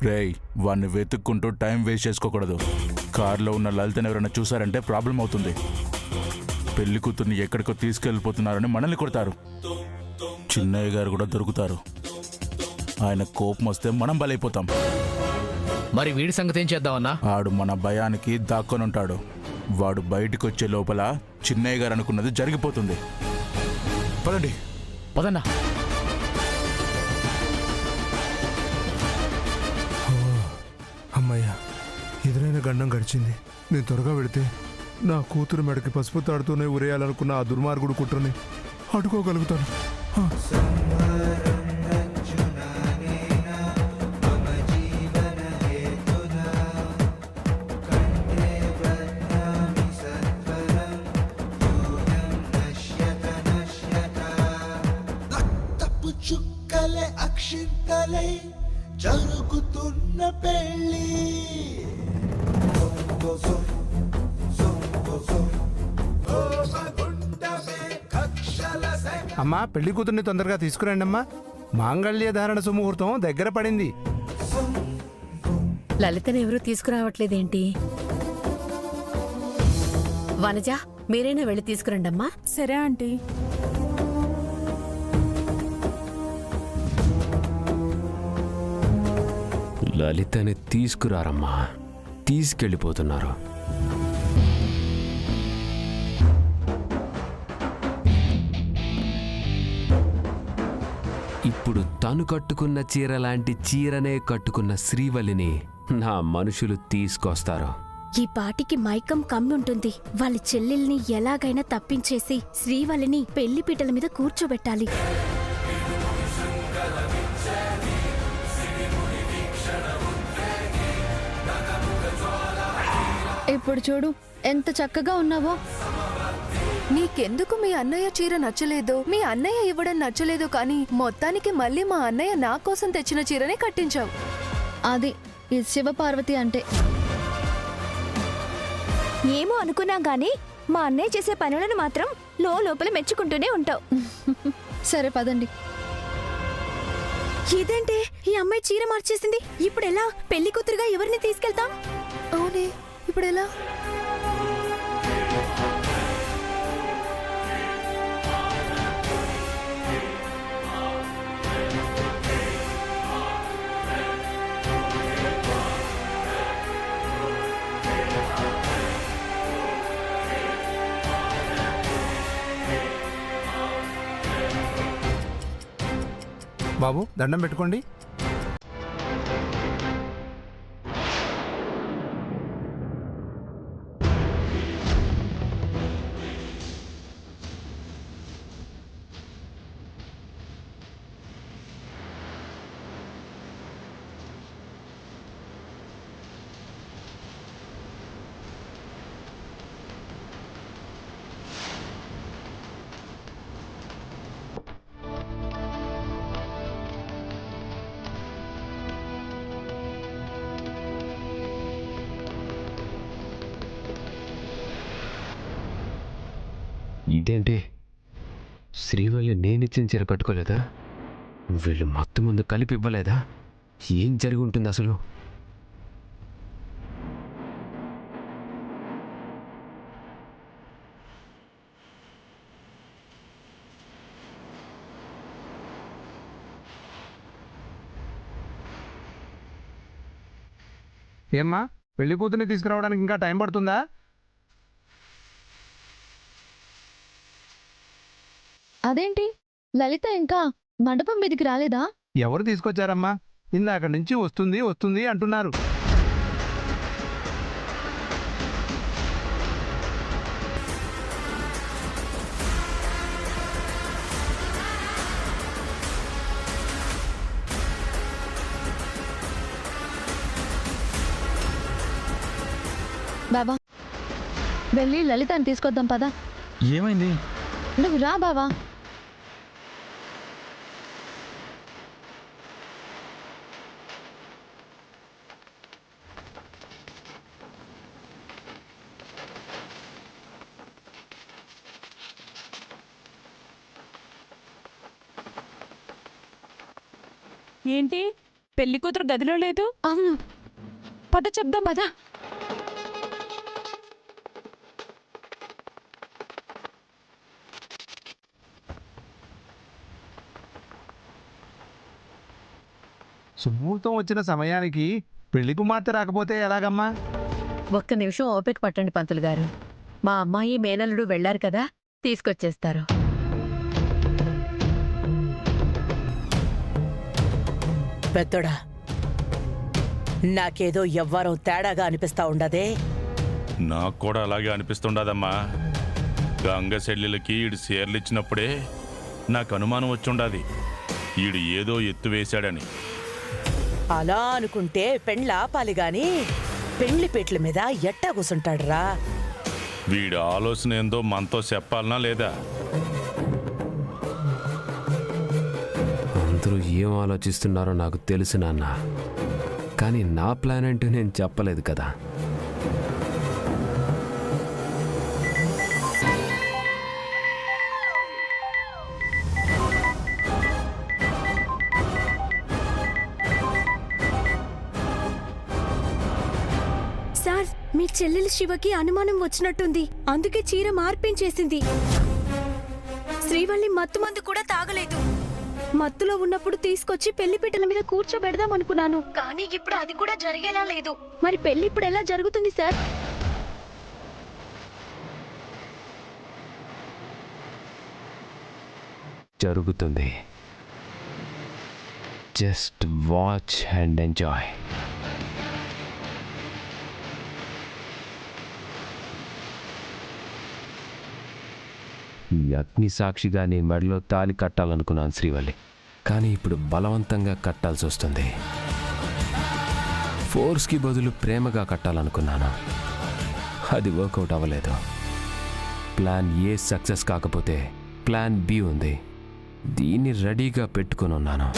రేయ్, వాడిని వెతుక్కుంటూ టైం వేస్ట్ చేసుకోకూడదు. కారులో ఉన్న లలితని ఎవరైనా చూసారంటే ప్రాబ్లం అవుతుంది. పెళ్లి కూతుర్ని ఎక్కడికో తీసుకెళ్ళిపోతున్నారని మనల్ని కొడతారు. చిన్నయ్య గారు కూడా దొరుకుతారు. ఆయన కోపం వస్తే మనం బలైపోతాం. మరి వీడి సంగతి ఏం చేద్దామన్నా? ఆడు మన భయానికి దాక్కొనుంటాడు. వాడు బయటికి వచ్చే లోపల చిన్నయ్య గారు అనుకున్నది జరిగిపోతుంది. పదండి. పదన్నా. అమ్మయ్యా, ఎదురైన గండం గడిచింది. నేను త్వరగా వెడితే నా కూతురు మెడకి పసుపు తాడుతూనే ఉరేయాలనుకున్న ఆ దుర్మార్గుడు కుట్రని అడ్డుకోగలుగుతాను. చుక్కలే అక్షింతలై జరుగుతున్న పెళ్ళి. అమ్మా, పెళ్లి కూతుర్ని తొందరగా తీసుకురండి అమ్మా. మాంగళ్య ధారణ సుముహూర్తం దగ్గర పడింది. లలితను ఎవరూ తీసుకురావట్లేదేంటి? వనజ, మీరైనా వెళ్ళి తీసుకురండమ్మా. సరే ఆంటీ. లలితని తీసుకురారమ్మా, తీసుకెళ్ళిపోతున్నారు. ఇప్పుడు తను కట్టుకున్న చీర లాంటి చీరనే కట్టుకున్న శ్రీవల్లిని నా మనుషులు తీసుకొస్తారు. ఈ పాటికి మైకం కమ్ముంటుంది. వాళ్ళ చెల్లెల్ని ఎలాగైనా తప్పించేసి శ్రీవల్లిని పెళ్లి పీటల మీద కూర్చోబెట్టాలి. ఇప్పుడు చూడు ఎంత చక్కగా ఉన్నావో. నీకెందుకు మీ అన్నయ్య చీర నచ్చలేదు, మీ అన్నయ్య ఇవ్వడం నచ్చలేదు, కానీ మొత్తానికి మళ్ళీ మా అన్నయ్య నా కోసం తెచ్చిన చీరనే కట్టించావు. అది ఈ శివపార్వతి అంటే. ఏమో అనుకున్నాం గానీ మా అన్నయ్య చేసే పనులను మాత్రం లోపల మెచ్చుకుంటూనే ఉంటావు. సరే పదండి. ఇదేంటే, ఈ అమ్మాయి చీర మార్చేసింది. ఇప్పుడు ఎలా? పెళ్లి కూతురుగా ఎవరిని తీసుకెళ్తాం? అవునే, ఇప్పుడు ఎలా? బాబు, దండం పెట్టుకోండి. ఇదేంటి, శ్రీవల్లి నేనిచ్చిన చీర కట్టుకోలేదా? వీళ్ళు మొత్తం ముందు కలిపి ఇవ్వలేదా? ఏం జరిగి ఉంటుంది అసలు? ఏమ్మా, పెళ్లి కూతుర్ని తీసుకురావడానికి ఇంకా టైం పడుతుందా? అదేంటి, లలిత ఇంకా మండపం మీదికి రాలేదా? ఎవరు తీసుకొచ్చారమ్మా? ఇందాక నుంచి వస్తుంది వస్తుంది అంటున్నారు. బాబా, వెళ్ళి లలితని తీసుకొద్దాం పదా. ఏమైంది? నువ్వు రా బావా. ఏంటి పెళ్లి కూతురు గదిలో లేదు. అవును. పద చెప్దాం పద. సుముహూర్తం వచ్చిన సమయానికి పెళ్లి కుమార్తె రాకపోతే ఎలాగమ్మా? ఒక్క నిమిషం ఓపిక పట్టండి పంతులు గారు. మా అమ్మాయి మేనల్లుడు వెళ్లారు కదా, తీసుకొచ్చేస్తారు. పెద్దోడా, నాకేదో ఎవ్వరో తేడాగా అనిపిస్తా ఉండదే. నాకు కూడా అలాగే అనిపిస్తుండదమ్మా. గంగ చెల్లెలకి ఈడు షేర్లు ఇచ్చినప్పుడే నాకు అనుమానం వచ్చుండాది, ఈడు ఏదో ఎత్తు వేశాడని. అలా అనుకుంటే పెండ్లాపాలి గాని పెండ్లి పెట్ల మీద ఎట్టా కూసుంటాడురా? వీడి ఆలోచన ఏందో మనతో చెప్పాలనా లేదా? అందరూ ఏం ఆలోచిస్తున్నారో నాకు తెలుసు నాన్న, కానీ నా ప్లాన్ అంటూ నేను చెప్పలేదు కదా. సార్, మీ చెల్లెలు శివకి అనుమానం వచ్చినట్టుంది, అందుకే చీర మార్పించేసింది. శ్రీవల్లి మత్తు మందు కూడా తాగలేదు. మత్తులో ఉన్నప్పుడు తీసుకొచ్చి పెళ్లిపీటల మీద కూర్చోబెడదాం అనుకున్నాను, కానీ ఇప్పుడు అది కూడా జరిగేలా లేదు. మరి పెళ్లి ఇప్పుడు ఎలా జరుగుతుంది సార్? జరుగుతుంది. Just watch and enjoy. ఈ అగ్ని సాక్షిగా నీ మెడలో తాలి కట్టాలనుకున్నాను శ్రీవల్లి, కానీ ఇప్పుడు బలవంతంగా కట్టాల్సి వస్తుంది. ఫోర్స్కి బదులు ప్రేమగా కట్టాలనుకున్నాను, అది వర్కౌట్ అవ్వలేదు. ప్లాన్ ఏ సక్సెస్ కాకపోతే ప్లాన్ బి ఉంది, దీన్ని రెడీగా పెట్టుకుని ఉన్నాను.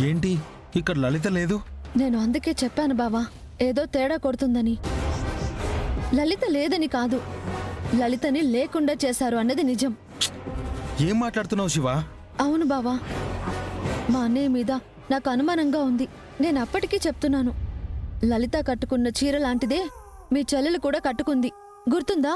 ఏంటి ఇక్కడ లలిత లేదు? నేను అందుకే చెప్పాను బావా, ఏదో తేడా కొడుతుందని. లలిత లేదని కాదు, లలితని లేకుండా చేశారు అన్నది నిజం. ఏం మాట్లాడుతున్నావు శివ? అవును బావా, మా అన్నయ్య మీద నాకు అనుమానంగా ఉంది. నేను అప్పటికీ చెప్తున్నాను, లలిత కట్టుకున్న చీర లాంటిదే మీ చెల్లెలు కూడా కట్టుకుంది, గుర్తుందా?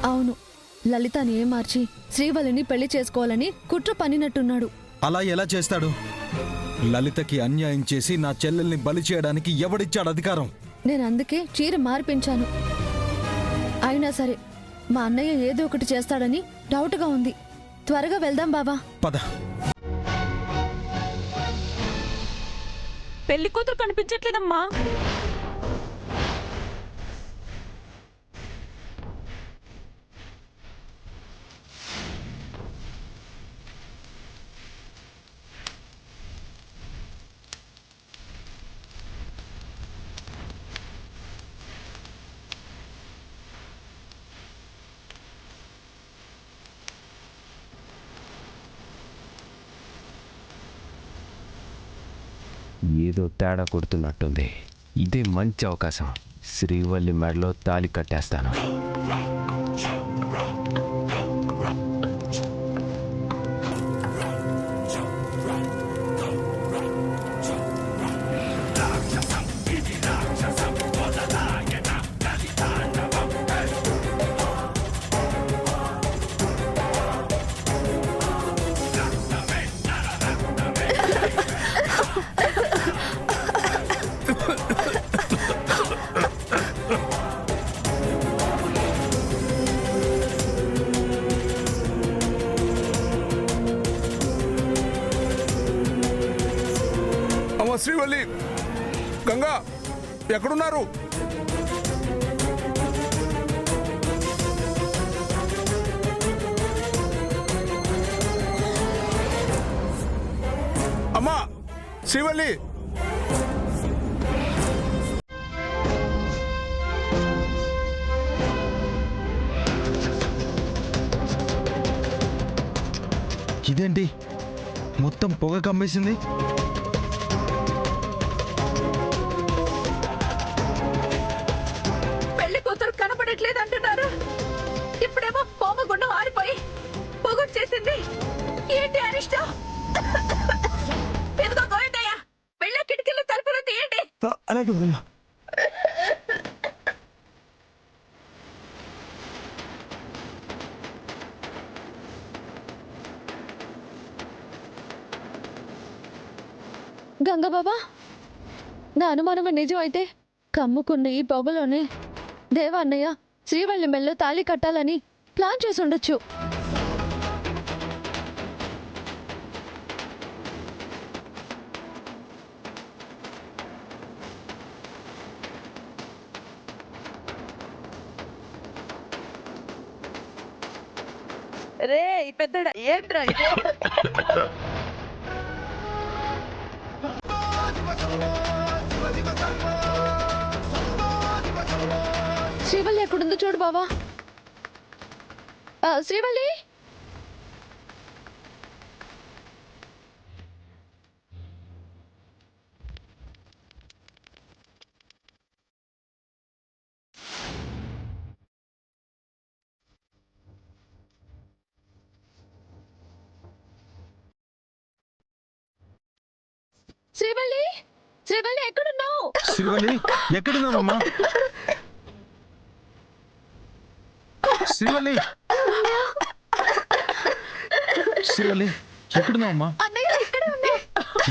అవును, లలితని ఏమార్చి శ్రీవల్లిని పెళ్లి చేసుకోవాలని కుట్ర పన్నినట్టున్నాడు. అలా ఎలా చేస్తాడు? లలితకి అన్యాయం చేసి నా చెల్లెల్ని బలి చేయడానికి ఎవడిచ్చాడు అధికారం? నేను అందుకే చీర మార్పించాను. అయినా సరే మా అన్నయ్య ఏదో ఒకటి చేస్తాడని డౌట్గా ఉంది. త్వరగా వెళ్దాం బావా. పద. పెళ్లి కూతురు కనిపించట్లేదమ్మా. ఏదో తేడా కొడుతున్నట్టుంది. ఇదే మంచి అవకాశం, శ్రీవల్లి మెడలో తాలి కట్టేస్తాను. శ్రీవల్లి, గంగా ఎక్కడున్నారు? అమ్మా శ్రీవల్లి, ఇదేంటి మొత్తం పొగ కమ్మేసింది? పెళ్లి కూతురు కనపడట్లేదు అంటున్నారు. ఇప్పుడేమో పోమగుండం ఆరిపోయి పొగొట్టు చేసింది. ఏంటి అరిష్టం? ఇదిగో గోవిందయ్య, వెళ్ళ కిటికీలు తలుపులు తీయండి. అలాగే వదినా. గంగబాబా, నా అనుమానం నిజం అయితే కమ్ముకున్న ఈ పొగలోనే దేవన్నయ్య శ్రీవల్లి మెల్లో తాళి కట్టాలని ప్లాన్ చేసి ఉండొచ్చు. రే పెద్దడా, ఏంట్రా ఇది? శ్రీవల్లి ఎక్కడుందో చూడు బావా. శ్రీవల్లి, శ్రీవల్లి, శ్రీవల్లి ఎక్కడున్నావు? శ్రీవల్లి ఎక్కడున్నావమ్మా? శ్రీవల్లి, శ్రీవల్లి ఎక్కడున్నావమ్మా? అన్నయ్య ఇక్కడే ఉన్నా.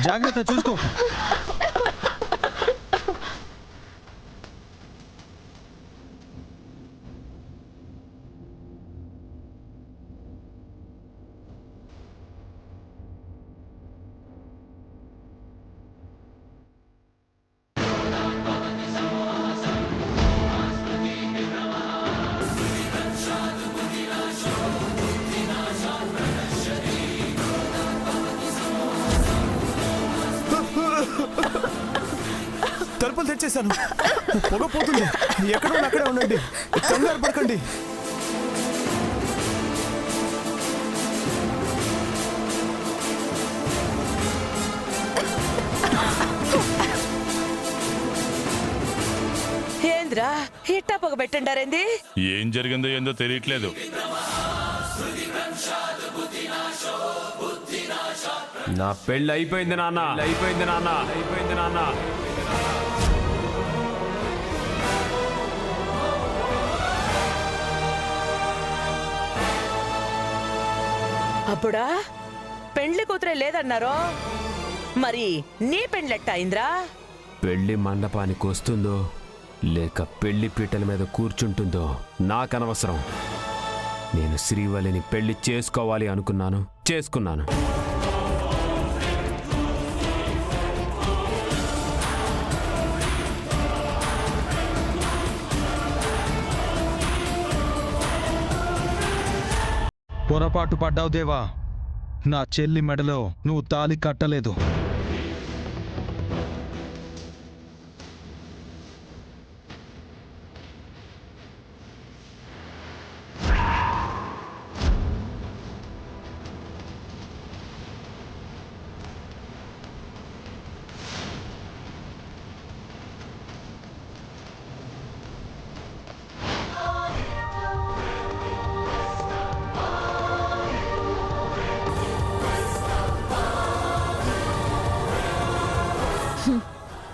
జాగ్రత్త, చూసుకో. తలుపులు తెచ్చేసాను. పొగ పోతుంది. ఎక్కడ అక్కడే ఉండండి, కంగారు పడకండి. ఏంద్రా ఇట్టా పొగ పెట్టండారేంది? ఏం జరిగిందో ఏందో తెలియట్లేదు. నా పెళ్ళి అయిపోయింది నాన్న, అయిపోయింది నాన్న, అయిపోయింది నాన్న. అప్పుడా పెండ్లి కూతురే లేదన్నారో, మరి నీ పెండ్లెట్టా అయింద్రా? పెళ్లి మండపానికి వస్తుందో లేక పెళ్లి పీటల మీద కూర్చుంటుందో నాకనవసరం. నేను శ్రీవల్లిని పెళ్లి చేసుకోవాలి అనుకున్నాను, చేసుకున్నాను. పొరపాటు పడ్డావు దేవా. నా చెల్లి మెడలో నువ్వు తాళి కట్టలేదు.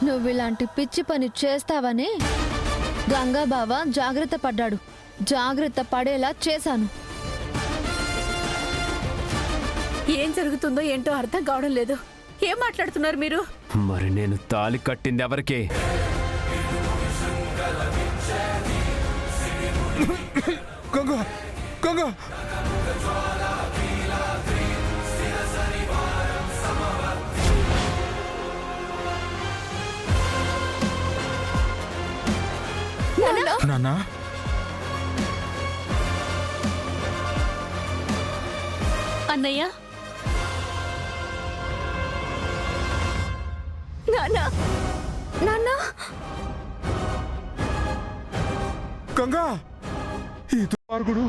నువ్వు ఇలాంటి పిచ్చి పని చేస్తావని గంగాబావ జాగ్రత్త పడ్డాడు. జాగ్రత్త పడేలా చేశాను. ఏం జరుగుతుందో ఏంటో అర్థం కావడం లేదు. ఏం మాట్లాడుతున్నారు మీరు? మరి నేను తాళి కట్టింది ఎవరికి? గంగా, గంగా, నాన్నా, అన్నయ్య, నాన్న నాన్న గంగా ఈ దుర్మార్గుడు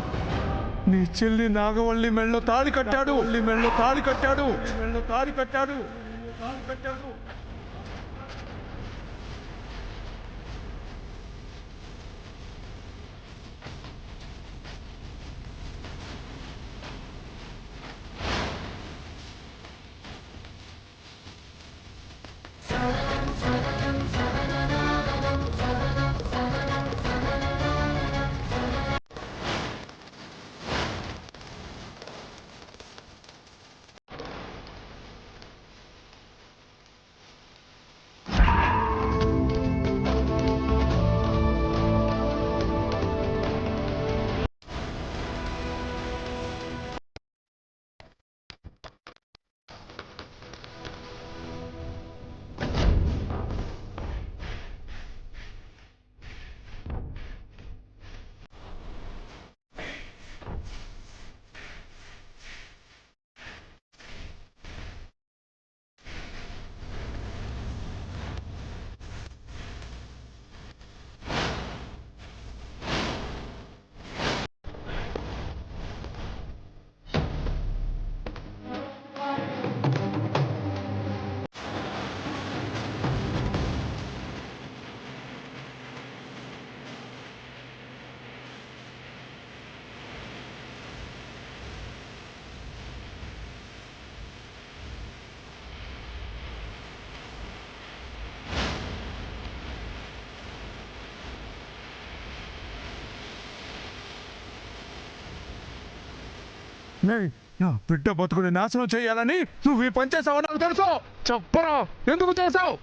నీ చెల్లి నాగవల్లి మెళ్ళో తాళి కట్టాడు. మెళ్ళో తాళి కట్టాడు. మెళ్ళో తాళి కట్టాడు. తాళి కట్టాడు. నా బిడ్డ బతుకుని నాశనం చేయాలని నువ్వు ఈ పని చేసావు నాకు తెలుసు. చెప్పరా ఎందుకు చేసావు?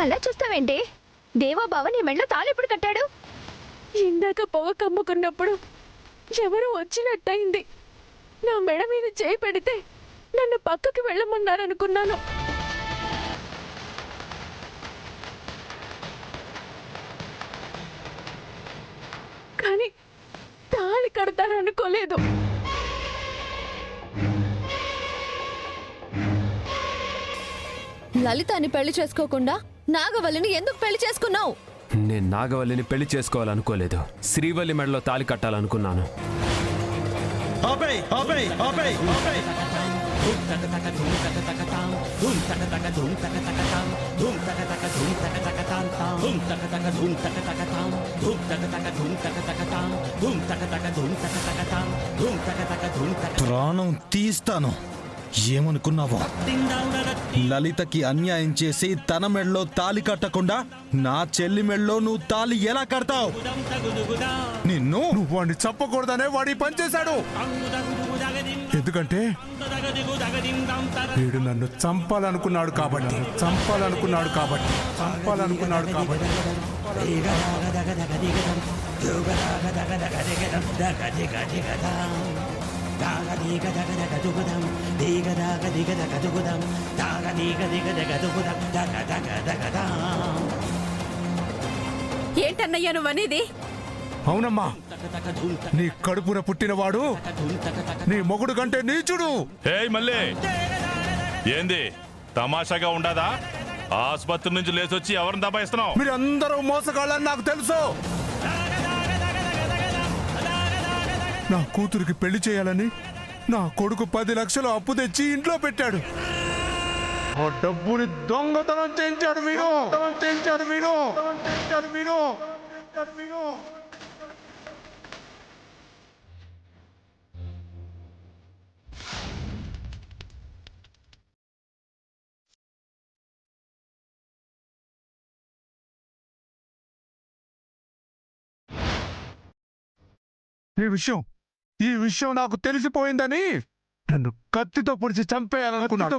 అలా చూస్తావేంటి? దేవా బావ నీ మెళ్ళో తాళెప్పుడు కట్టాడు? ఇందాక పొగ కమ్ముకున్నప్పుడు ఎవరో వచ్చినట్టయింది. నా మెడ మీద చేయి పెడితే నన్ను పక్కకి వెళ్ళమన్నారనుకున్నాను. కానీ తాళి కడతారనుకోలేదు. లలితని పెళ్లి చేసుకోకుండా నాగవల్లిని ఎందుకు పెళ్లి చేసుకున్నావు? నేను నాగవల్లిని పెళ్లి చేసుకోవాలనుకోలేదు. శ్రీవల్లి మెడలో తాళి కట్టాలనుకున్నాను. ప్రాణం తీస్తాను. ఏమనుకున్నావో? లలితకి అన్యాయం చేసి తన మెళ్ళలో తాలి కట్టకుండా నా చెల్లి మెళ్ళలో నువ్వు తాలి ఎలా కడతావు? నువ్వు వాడిని చంపకూడదనే వాడి పని చేశాడు. ఎందుకంటే వీడు నన్ను చంపాలనుకున్నాడు కాబట్టి. ఏంటన్నయ్యా నువ్వనేది? అవునమ్మా, నీ కడుపున పుట్టినవాడు నీ మొగుడు కంటే నీచుడు. మళ్ళీ ఏంది తమాషాగా ఉండదా? ఆసుపత్రి నుంచి లేచొచ్చి ఎవరిని దబాయిస్తున్నావు? మీరందరూ మోసగాళ్ళని నాకు తెలుసు. నా కూతురికి పెళ్లి చేయాలని నా కొడుకు 10 లక్షలు అప్పు తెచ్చి ఇంట్లో పెట్టాడు. ఆ డబ్బుని దొంగతనం చేయించాడు మీరు. ఈ విషయం నాకు తెలిసిపోయిందని నన్ను కత్తితో పొడిచి చంపేయాలనుకున్నాడు.